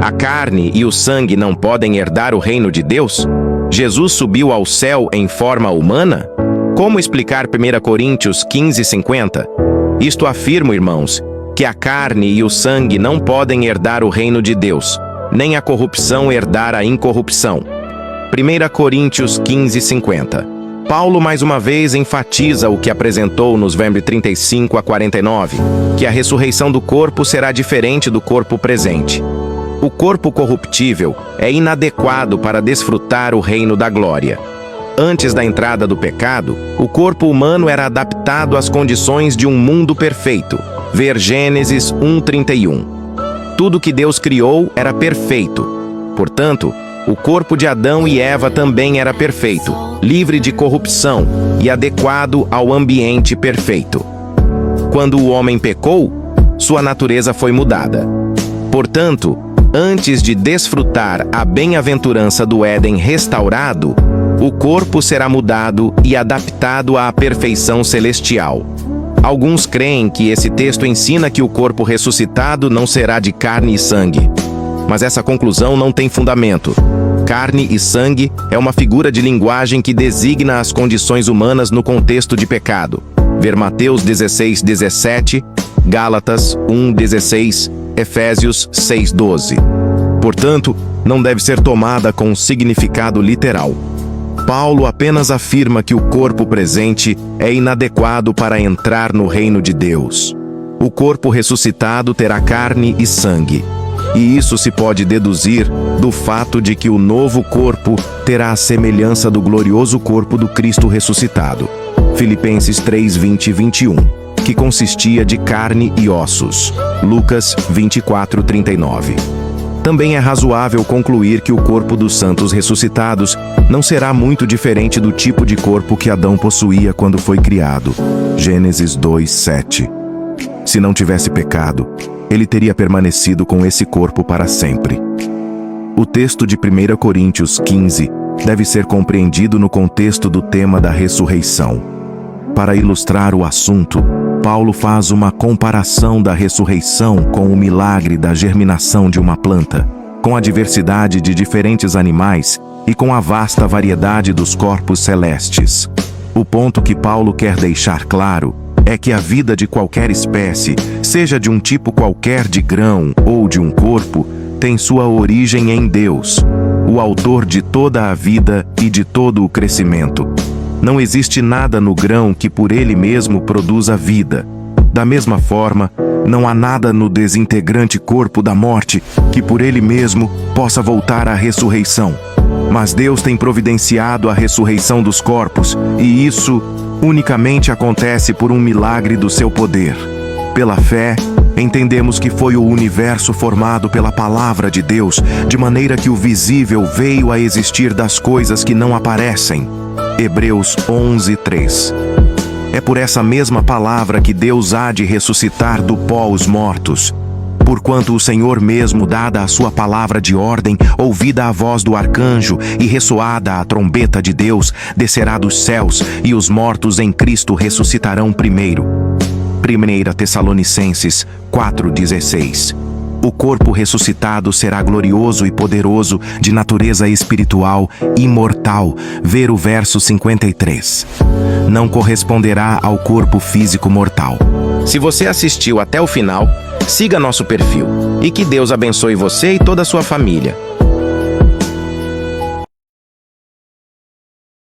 A carne e o sangue não podem herdar o reino de Deus? Jesus subiu ao céu em forma humana? Como explicar 1 Coríntios 15:50? Isto afirma, irmãos, que a carne e o sangue não podem herdar o reino de Deus, nem a corrupção herdar a incorrupção. 1 Coríntios 15:50. Paulo mais uma vez enfatiza o que apresentou nos versos 35 a 49, que a ressurreição do corpo será diferente do corpo presente. O corpo corruptível é inadequado para desfrutar o reino da glória. Antes da entrada do pecado, o corpo humano era adaptado às condições de um mundo perfeito. Ver Gênesis 1:31. Tudo que Deus criou era perfeito. Portanto, o corpo de Adão e Eva também era perfeito, livre de corrupção e adequado ao ambiente perfeito. Quando o homem pecou, sua natureza foi mudada. Portanto, antes de desfrutar a bem-aventurança do Éden restaurado, o corpo será mudado e adaptado à perfeição celestial. Alguns creem que esse texto ensina que o corpo ressuscitado não será de carne e sangue. Mas essa conclusão não tem fundamento. Carne e sangue é uma figura de linguagem que designa as condições humanas no contexto de pecado. Ver Mateus 16:17, Gálatas 1:16, Efésios 6:12. Portanto, não deve ser tomada com um significado literal. Paulo apenas afirma que o corpo presente é inadequado para entrar no reino de Deus. O corpo ressuscitado terá carne e sangue. E isso se pode deduzir do fato de que o novo corpo terá a semelhança do glorioso corpo do Cristo ressuscitado. Filipenses 3:20 e 21, que consistia de carne e ossos. Lucas 24:39. Também é razoável concluir que o corpo dos santos ressuscitados não será muito diferente do tipo de corpo que Adão possuía quando foi criado. Gênesis 2:7. Se não tivesse pecado, ele teria permanecido com esse corpo para sempre. O texto de 1 Coríntios 15 deve ser compreendido no contexto do tema da ressurreição. Para ilustrar o assunto, Paulo faz uma comparação da ressurreição com o milagre da germinação de uma planta, com a diversidade de diferentes animais e com a vasta variedade dos corpos celestes. O ponto que Paulo quer deixar claro é que a vida de qualquer espécie, seja de um tipo qualquer de grão ou de um corpo, tem sua origem em Deus, o autor de toda a vida e de todo o crescimento. Não existe nada no grão que por ele mesmo produza vida. Da mesma forma, não há nada no desintegrante corpo da morte que por ele mesmo possa voltar à ressurreição. Mas Deus tem providenciado a ressurreição dos corpos, e isso unicamente acontece por um milagre do seu poder. Pela fé, entendemos que foi o universo formado pela palavra de Deus, de maneira que o visível veio a existir das coisas que não aparecem. Hebreus 11:3. É por essa mesma palavra que Deus há de ressuscitar do pó os mortos. Porquanto o Senhor mesmo, dada a sua palavra de ordem, ouvida a voz do arcanjo e ressoada a trombeta de Deus, descerá dos céus, e os mortos em Cristo ressuscitarão primeiro. 1 Tessalonicenses 4:16. O corpo ressuscitado será glorioso e poderoso, de natureza espiritual, imortal. Ver o verso 53. Não corresponderá ao corpo físico mortal. Se você assistiu até o final, siga nosso perfil. E que Deus abençoe você e toda a sua família.